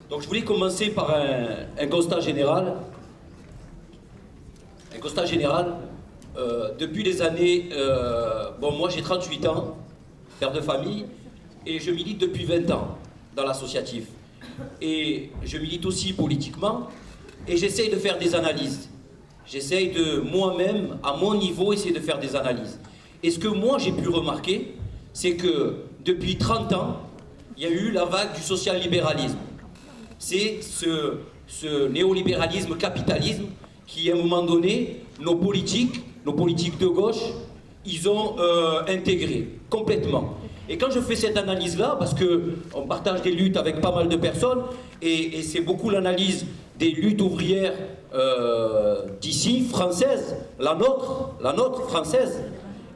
Donc je voulais commencer par un constat général. Un constat général. Depuis des années, moi j'ai 38 ans, père de famille, et je milite depuis 20 ans dans l'associatif. Et je milite aussi politiquement, et j'essaye de faire des analyses. J'essaye de moi-même, à mon niveau, essayer de faire des analyses. Et ce que moi j'ai pu remarquer, c'est que depuis 30 ans, il y a eu la vague du social-libéralisme. C'est ce néolibéralisme, capitalisme, qui à un moment donné, nos politiques de gauche, ils ont intégré complètement. Et quand je fais cette analyse-là, parce qu'on partage des luttes avec pas mal de personnes, et c'est beaucoup l'analyse des luttes ouvrières d'ici, françaises, la nôtre française,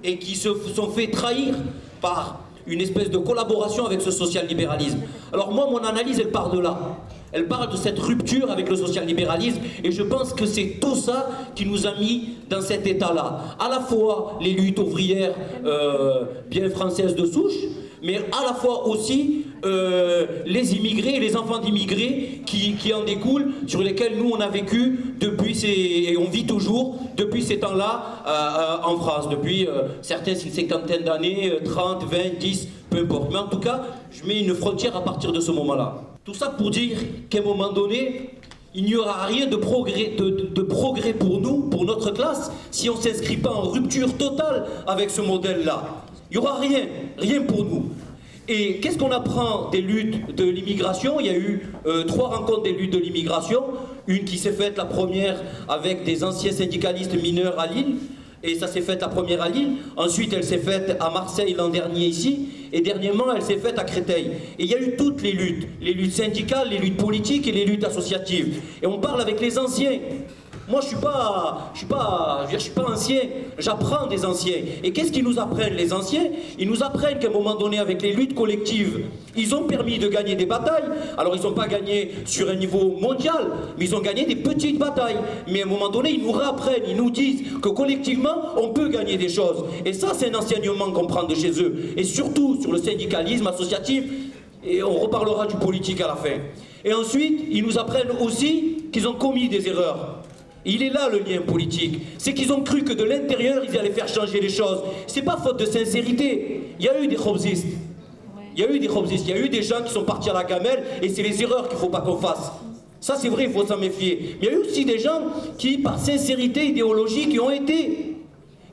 et qui se sont fait trahir par une espèce de collaboration avec ce social-libéralisme. Alors moi, mon analyse, elle part de là. Elle parle de cette rupture avec le social-libéralisme, et je pense que c'est tout ça qui nous a mis dans cet état-là. À la fois les luttes ouvrières bien françaises de souche, mais à la fois aussi les immigrés et les enfants d'immigrés qui en découlent, sur lesquels nous on a vécu et on vit toujours depuis ces temps-là en France, depuis certains une cinquantaine d'années, 30, 20, 10, peu importe. Mais en tout cas, je mets une frontière à partir de ce moment-là. Tout ça pour dire qu'à un moment donné, il n'y aura rien de progrès pour nous, pour notre classe, si on ne s'inscrit pas en rupture totale avec ce modèle-là. Il n'y aura rien pour nous. Et qu'est-ce qu'on apprend des luttes de l'immigration? Il y a eu 3 rencontres des luttes de l'immigration. Une qui s'est faite, la première, avec des anciens syndicalistes mineurs à Lille. Et ça s'est fait la première à Lille. Ensuite, elle s'est faite à Marseille l'an dernier ici. Et dernièrement, elle s'est faite à Créteil. Et il y a eu toutes les luttes syndicales, les luttes politiques et les luttes associatives. Et on parle avec les anciens. Moi, je suis pas ancien, j'apprends des anciens. Et qu'est-ce qu'ils nous apprennent, les anciens? Ils nous apprennent qu'à un moment donné, avec les luttes collectives, ils ont permis de gagner des batailles. Alors, ils n'ont pas gagné sur un niveau mondial, mais ils ont gagné des petites batailles. Mais à un moment donné, ils nous réapprennent, ils nous disent que collectivement, on peut gagner des choses. Et ça, c'est un enseignement qu'on prend de chez eux. Et surtout, sur le syndicalisme associatif, et on reparlera du politique à la fin. Et ensuite, ils nous apprennent aussi qu'ils ont commis des erreurs. Il est là le lien politique. C'est qu'ils ont cru que de l'intérieur, ils allaient faire changer les choses. C'est pas faute de sincérité. Il y a eu des khobzistes. Il y a eu des gens qui sont partis à la gamelle, et c'est les erreurs qu'il ne faut pas qu'on fasse. Ça, c'est vrai, il faut s'en méfier. Il y a eu aussi des gens qui, par sincérité idéologique, y ont été.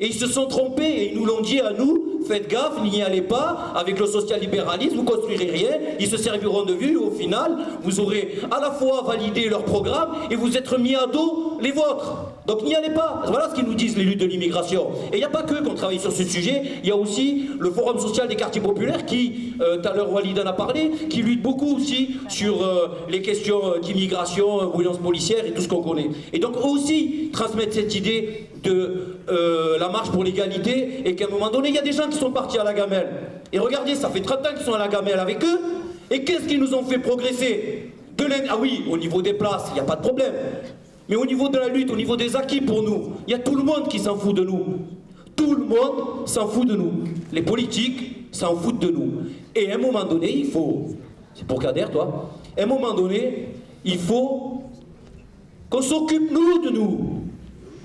Et ils se sont trompés, et ils nous l'ont dit à nous. Faites gaffe, n'y allez pas, avec le social-libéralisme, vous ne construirez rien, ils se serviront de vue, et au final, vous aurez à la fois validé leur programme et vous êtes mis à dos les vôtres. Donc n'y allez pas. Voilà ce qu'ils nous disent, les luttes de l'immigration. Et il n'y a pas que qu'on travaille sur ce sujet, il y a aussi le Forum social des quartiers populaires qui, tout à l'heure Walid en a parlé, qui lutte beaucoup aussi sur les questions d'immigration, violence policière et tout ce qu'on connaît. Et donc aussi transmettre cette idée de la marche pour l'égalité, et qu'à un moment donné, il y a des gens qui sont partis à la gamelle. Et regardez, ça fait 30 ans qu'ils sont à la gamelle avec eux, et qu'est-ce qu'ils nous ont fait progresser? Ah oui, au niveau des places, il n'y a pas de problème. Mais au niveau de la lutte, au niveau des acquis pour nous, il y a tout le monde qui s'en fout de nous. Tout le monde s'en fout de nous. Les politiques s'en foutent de nous. Et à un moment donné, il faut... C'est pour Kader, toi. À un moment donné, il faut qu'on s'occupe, nous, de nous.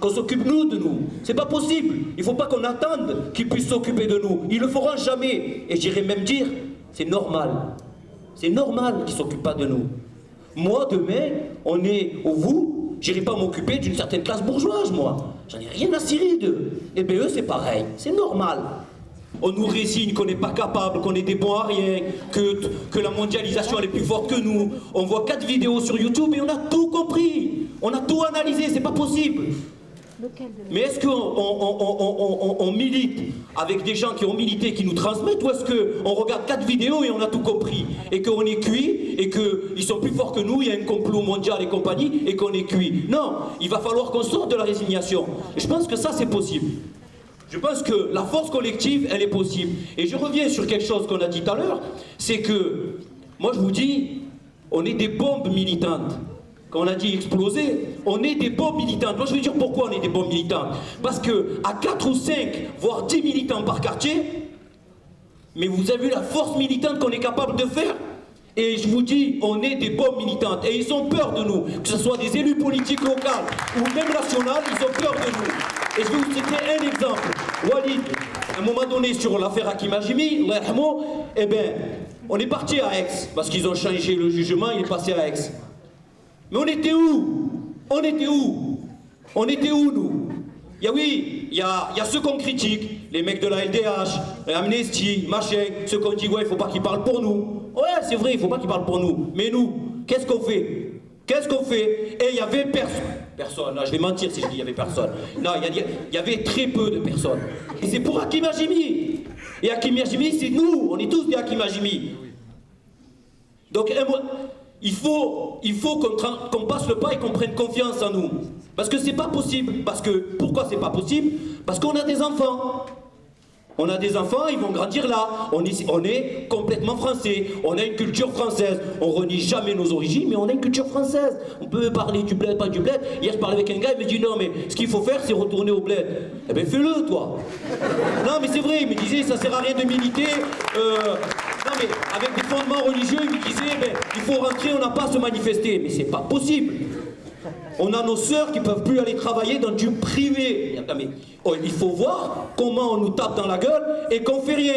Qu'on s'occupe, nous, de nous. C'est pas possible. Il ne faut pas qu'on attende qu'ils puissent s'occuper de nous. Ils ne le feront jamais. Et j'irais même dire, c'est normal. C'est normal qu'ils ne s'occupent pas de nous. Moi, demain, on est au vous, j'irai pas m'occuper d'une certaine classe bourgeoise, moi. J'en ai rien à cirer d'eux. Et bien eux, c'est pareil. C'est normal. On nous résigne qu'on n'est pas capable, qu'on est des bons à rien, que la mondialisation elle est plus forte que nous. On voit 4 vidéos sur YouTube et on a tout compris. On a tout analysé, c'est pas possible. Mais est-ce qu'on milite avec des gens qui ont milité, qui nous transmettent, ou est-ce qu'on regarde 4 vidéos et on a tout compris, et qu'on est cuit, et qu'ils sont plus forts que nous, il y a un complot mondial et compagnie, et qu'on est cuit? Non, il va falloir qu'on sorte de la résignation. Et je pense que ça, c'est possible. Je pense que la force collective, elle est possible. Et je reviens sur quelque chose qu'on a dit tout à l'heure, c'est que, moi je vous dis, on est des bombes militantes. Quand on a dit exploser, on est des bombes militantes. Moi je veux dire pourquoi on est des bombes militantes. Parce que à 4 ou 5, voire 10 militants par quartier, mais vous avez vu la force militante qu'on est capable de faire. Et je vous dis, on est des bonnes militantes. Et ils ont peur de nous. Que ce soit des élus politiques locaux ou même nationaux, ils ont peur de nous. Et je vais vous citer un exemple. Walid, à un moment donné, sur l'affaire Hakim Hajimi, eh bien, on est parti à Aix. Parce qu'ils ont changé le jugement, il est passé à Aix. Mais on était où? On était où? On était où, nous? Oui, il y a ceux qu'on critique, les mecs de la LDH, Amnesty, machin, ceux qu'on dit, ouais, il ne faut pas qu'ils parlent pour nous. Ouais, c'est vrai, il ne faut pas qu'ils parlent pour nous. Mais nous, qu'est-ce qu'on fait? Qu'est-ce qu'on fait? Et il y avait personne. Là, je vais mentir si je dis il y avait personne. Non, il y avait très peu de personnes. Et c'est pour Hakim Hajimi. Et Hakim Hajimi, c'est nous. On est tous des Hakim Hajimi. Donc, il faut qu'on passe le pas et qu'on prenne confiance en nous. Parce que c'est pas possible. Pourquoi c'est pas possible? Parce qu'on a des enfants. On a des enfants, ils vont grandir là. On est complètement français. On a une culture française. On renie jamais nos origines, mais on a une culture française. On peut parler du bled, pas du bled. Hier, je parlais avec un gars, il me dit non, mais ce qu'il faut faire, c'est retourner au bled. Eh bien, fais-le, toi. Non, mais c'est vrai, il me disait, ça sert à rien de militer. Non, mais avec des fondements religieux, il me disait, il faut rentrer, on n'a pas à se manifester. Mais c'est pas possible. On a nos sœurs qui ne peuvent plus aller travailler dans du privé. Mais, il faut voir comment on nous tape dans la gueule et qu'on fait rien.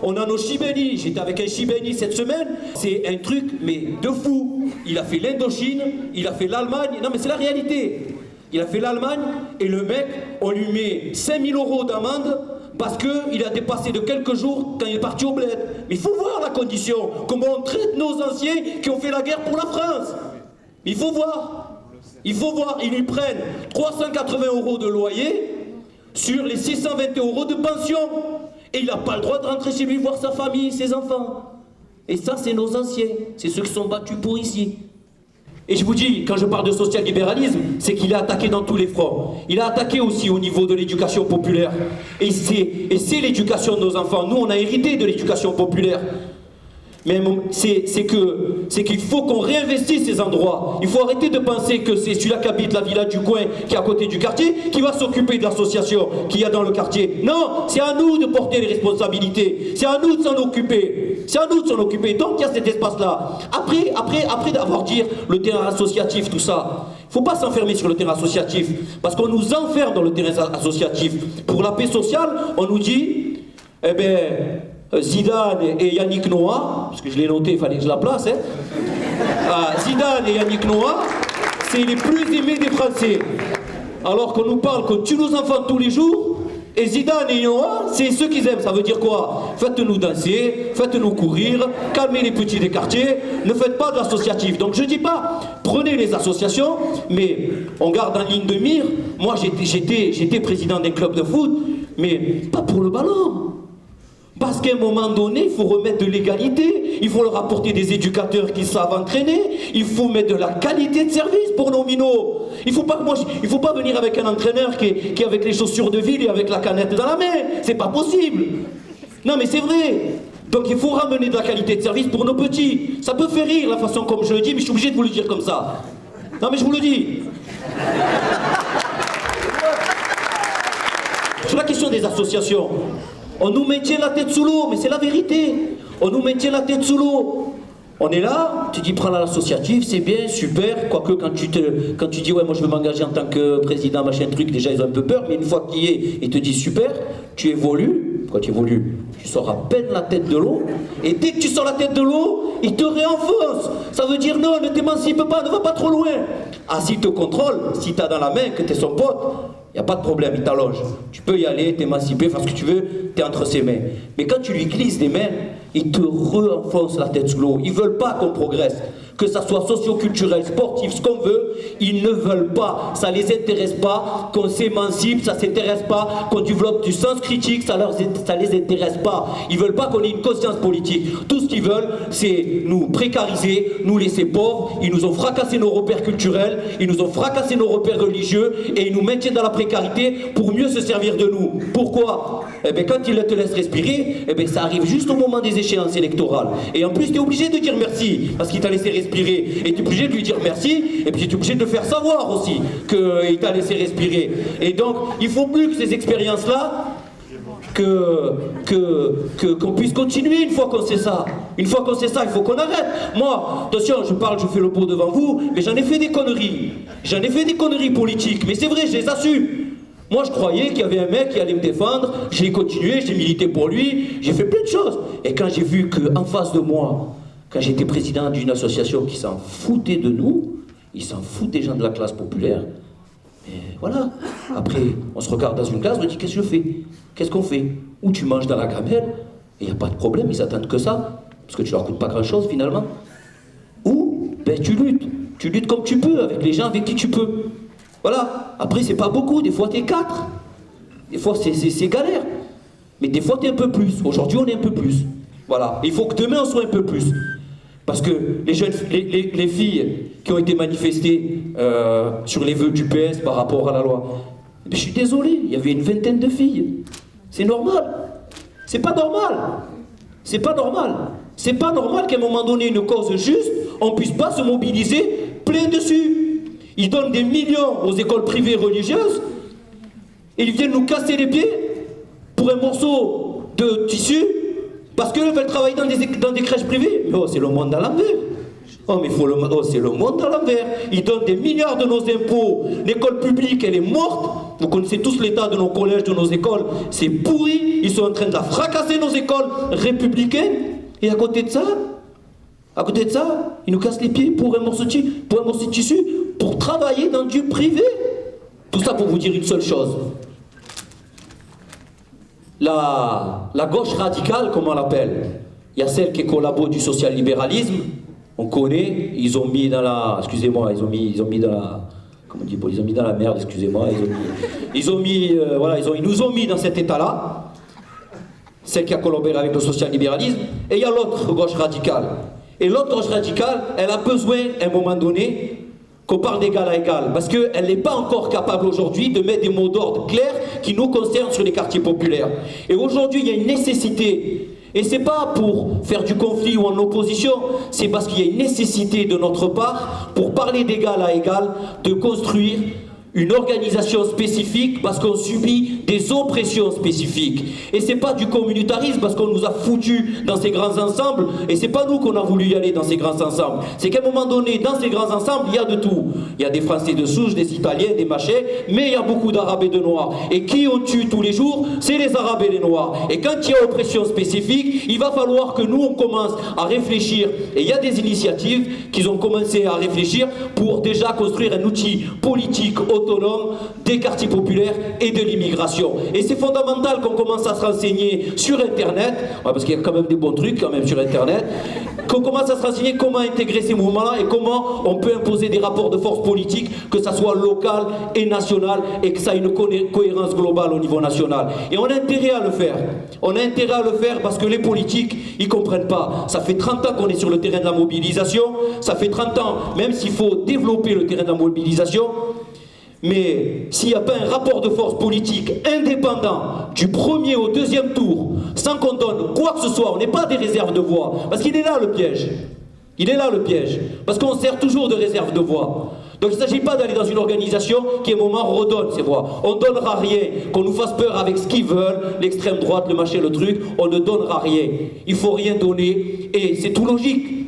On a nos Chibénis. J'étais avec un Chibéni cette semaine. C'est un truc, mais de fou. Il a fait l'Indochine, il a fait l'Allemagne. Non, mais c'est la réalité. Il a fait l'Allemagne et le mec, on lui met 5 000 € d'amende parce qu'il a dépassé de quelques jours quand il est parti au bled. Mais il faut voir la condition. Comment on traite nos anciens qui ont fait la guerre pour la France. Il faut voir. Il faut voir, ils lui prennent 380 € de loyer sur les 620 € de pension. Et il n'a pas le droit de rentrer chez lui voir sa famille, ses enfants. Et ça, c'est nos anciens. C'est ceux qui sont battus pour ici. Et je vous dis, quand je parle de social-libéralisme, c'est qu'il est attaqué dans tous les fronts. Il a attaqué aussi au niveau de l'éducation populaire. Et c'est l'éducation de nos enfants. Nous, on a hérité de l'éducation populaire. Mais c'est qu'il faut qu'on réinvestisse ces endroits. Il faut arrêter de penser que c'est celui-là qui habite la villa du coin, qui est à côté du quartier, qui va s'occuper de l'association qu'il y a dans le quartier. Non, c'est à nous de porter les responsabilités. C'est à nous de s'en occuper. C'est à nous de s'en occuper. Donc il y a cet espace-là. Après d'avoir dit le terrain associatif, tout ça, il ne faut pas s'enfermer sur le terrain associatif. Parce qu'on nous enferme dans le terrain associatif. Pour la paix sociale, on nous dit, eh bien, Zidane et Yannick Noah, parce que je l'ai noté, il fallait que je la place, Zidane et Yannick Noah, c'est les plus aimés des Français. Alors qu'on nous parle qu'on tue nos enfants tous les jours, et Zidane et Noah, c'est ceux qu'ils aiment. Ça veut dire quoi? Faites-nous danser, faites-nous courir, calmez les petits des quartiers, ne faites pas de l'associatif. Donc je dis pas, prenez les associations, mais on garde en ligne de mire. Moi j'étais président d'un club de foot, mais pas pour le ballon. Parce qu'à un moment donné, il faut remettre de l'égalité, il faut leur apporter des éducateurs qui savent entraîner, il faut mettre de la qualité de service pour nos minots. Il faut pas venir avec un entraîneur qui est avec les chaussures de ville et avec la canette dans la main. C'est pas possible. Non mais c'est vrai. Donc il faut ramener de la qualité de service pour nos petits. Ça peut faire rire la façon comme je le dis, mais je suis obligé de vous le dire comme ça. Non mais je vous le dis. Sur la question des associations, on nous maintient la tête sous l'eau, mais c'est la vérité. On nous maintient la tête sous l'eau. On est là, tu dis prends l'associatif, c'est bien, super. Quoique quand tu dis ouais moi je veux m'engager en tant que président, machin truc, déjà ils ont un peu peur, mais une fois qu'il y est, ils te disent super, tu évolues. Pourquoi tu évolues? Tu sors à peine la tête de l'eau, et dès que tu sors la tête de l'eau, ils te réenfoncent. Ça veut dire non, ne t'émancipe pas, ne va pas trop loin. Ah s'il te contrôle, si t'as dans la main que t'es son pote, il n'y a pas de problème, il t'allonge. Tu peux y aller, t'émanciper, faire ce que tu veux, t'es entre ses mains. Mais quand tu lui glisses des mains, il te re-enfonce la tête sous l'eau. Ils ne veulent pas qu'on progresse. Que ça soit socio-culturel, sportif, ce qu'on veut, ils ne veulent pas. Ça ne les intéresse pas qu'on s'émancipe, ça ne s'intéresse pas qu'on développe du sens critique, ça les intéresse pas. Ils ne veulent pas qu'on ait une conscience politique. Tout ce qu'ils veulent, c'est nous précariser, nous laisser pauvres. Ils nous ont fracassé nos repères culturels, ils nous ont fracassé nos repères religieux et ils nous maintiennent dans la précarité pour mieux se servir de nous. Pourquoi? Eh bien, quand ils te laissent respirer, eh bien, ça arrive juste au moment des échéances électorales. Et en plus, tu es obligé de dire merci parce qu'il t'a laissé respirer. Et tu es obligé de lui dire merci, et puis tu es obligé de le faire savoir aussi qu'il t'a laissé respirer. Et donc, il ne faut plus que ces expériences-là qu'on puisse continuer une fois qu'on sait ça. Une fois qu'on sait ça, il faut qu'on arrête. Moi, attention, je parle, je fais le beau devant vous, mais j'en ai fait des conneries. J'en ai fait des conneries politiques, mais c'est vrai, je les assume. Moi, je croyais qu'il y avait un mec qui allait me défendre, j'ai continué, j'ai milité pour lui, j'ai fait plein de choses. Et quand j'ai vu qu'en face de moi, quand j'étais président d'une association qui s'en foutait de nous, ils s'en foutent des gens de la classe populaire, et voilà. Après, on se regarde dans une classe, on dit qu'est-ce que je fais? Qu'est-ce qu'on fait? Ou tu manges dans la gamelle, et il n'y a pas de problème, ils attendent que ça, parce que tu leur coûtes pas grand-chose finalement. Ou, ben tu luttes comme tu peux, avec les gens avec qui tu peux. Voilà. Après, c'est pas beaucoup, des fois t'es 4. Des fois c'est galère. Mais des fois t'es un peu plus. Aujourd'hui, on est un peu plus. Voilà. Il faut que demain on soit un peu plus. Parce que les filles qui ont été manifestées sur les vœux du PS par rapport à la loi, je suis désolé, il y avait une vingtaine de filles. C'est normal. C'est pas normal. C'est pas normal. C'est pas normal qu'à un moment donné, une cause juste, on puisse pas se mobiliser plein dessus. Ils donnent des millions aux écoles privées religieuses et ils viennent nous casser les pieds pour un morceau de tissu parce qu'eux veulent travailler dans des crèches privées. Mais oh, c'est le monde à l'envers. Oh, mais c'est le monde à l'envers. Ils donnent des milliards de nos impôts. L'école publique, elle est morte. Vous connaissez tous l'état de nos collèges, de nos écoles. C'est pourri. Ils sont en train de fracasser nos écoles républicaines. Et à côté de ça, ils nous cassent les pieds pour un morceau de tissu, pour travailler dans du privé. Tout ça pour vous dire une seule chose. La gauche radicale, comme on l'appelle, il y a celle qui est collabo du social-libéralisme. On connaît, ils ont mis dans la... Excusez-moi, ils ont mis dans la... Comment on dit? Ils ont mis dans la merde, excusez-moi. Ils nous ont mis dans cet état-là. Celle qui a collaboré avec le social-libéralisme. Et il y a l'autre gauche radicale. Et l'autre gauche radicale, elle a besoin, à un moment donné, qu'on parle d'égal à égal. Parce qu'elle n'est pas encore capable aujourd'hui de mettre des mots d'ordre clairs qui nous concernent sur les quartiers populaires. Et aujourd'hui, il y a une nécessité. Et c'est pas pour faire du conflit ou en opposition, c'est parce qu'il y a une nécessité de notre part, pour parler d'égal à égal, de construire une organisation spécifique parce qu'on subit des oppressions spécifiques. Et c'est pas du communautarisme parce qu'on nous a foutus dans ces grands ensembles, et c'est pas nous qu'on a voulu y aller dans ces grands ensembles. C'est qu'à un moment donné, dans ces grands ensembles, il y a de tout. Il y a des Français de souche, des Italiens, des machins, mais il y a beaucoup d'Arabes et de Noirs. Et qui on tue tous les jours? C'est les Arabes et les Noirs. Et quand il y a oppression spécifique, il va falloir que nous on commence à réfléchir. Et il y a des initiatives qui ont commencé à réfléchir pour déjà construire un outil politique autonome des quartiers populaires et de l'immigration. Et c'est fondamental qu'on commence à se renseigner sur Internet, parce qu'il y a quand même des bons trucs quand même sur Internet, qu'on commence à se renseigner comment intégrer ces mouvements-là et comment on peut imposer des rapports de force politique, que ça soit local et national, et que ça ait une cohérence globale au niveau national. Et on a intérêt à le faire. On a intérêt à le faire parce que les politiques, ils comprennent pas. Ça fait 30 ans qu'on est sur le terrain de la mobilisation, ça fait 30 ans, même s'il faut développer le terrain de la mobilisation, mais s'il n'y a pas un rapport de force politique indépendant du premier au deuxième tour, sans qu'on donne quoi que ce soit, on n'est pas des réserves de voix, parce qu'il est là le piège. Il est là le piège, parce qu'on sert toujours de réserve de voix. Donc il ne s'agit pas d'aller dans une organisation qui à un moment redonne ses voix. On ne donnera rien, qu'on nous fasse peur avec ce qu'ils veulent, l'extrême droite, le machin, le truc, on ne donnera rien. Il ne faut rien donner, et c'est tout logique.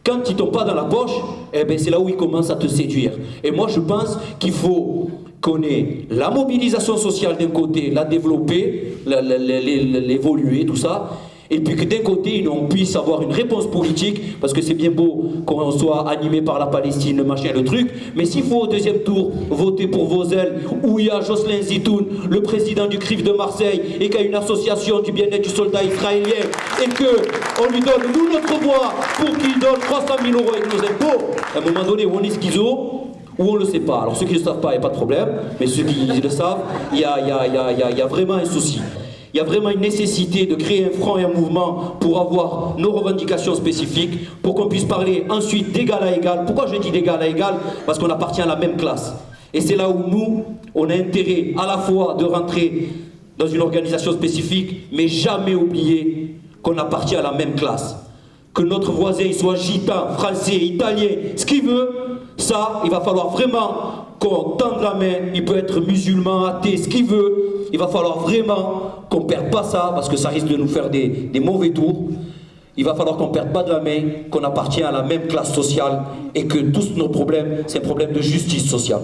Quand ils ne tombent pas dans la poche, eh ben c'est là où ils commencent à te séduire. Et moi je pense qu'il faut qu'on ait la mobilisation sociale d'un côté, la développer, l'évoluer, tout ça, et puis que d'un côté on puisse avoir une réponse politique, parce que c'est bien beau qu'on soit animé par la Palestine, le machin, le truc, mais s'il faut au deuxième tour voter pour vos ailes, où il y a Jocelyn Zitoun, le président du CRIF de Marseille, et qu'il y a une association du bien-être du soldat israélien, et qu'on lui donne nous notre voix pour qu'il donne 300 000 € avec nos impôts, à un moment donné où on est schizo, ou on ne le sait pas. Alors ceux qui ne le savent pas, il n'y a pas de problème, mais ceux qui le savent, il y a vraiment un souci. Il y a vraiment une nécessité de créer un front et un mouvement pour avoir nos revendications spécifiques, pour qu'on puisse parler ensuite d'égal à égal. Pourquoi je dis d'égal à égal? Parce qu'on appartient à la même classe. Et c'est là où nous, on a intérêt à la fois de rentrer dans une organisation spécifique, mais jamais oublier qu'on appartient à la même classe. Que notre voisin il soit gitan, français, italien, ce qu'il veut, Ça, il va falloir vraiment qu'on tende la main. Il peut être musulman, athée, ce qu'il veut. Il va falloir vraiment qu'on ne perde pas ça, parce que ça risque de nous faire des mauvais tours. Il va falloir qu'on ne perde pas de la main, qu'on appartient à la même classe sociale et que tous nos problèmes, c'est un problème de justice sociale.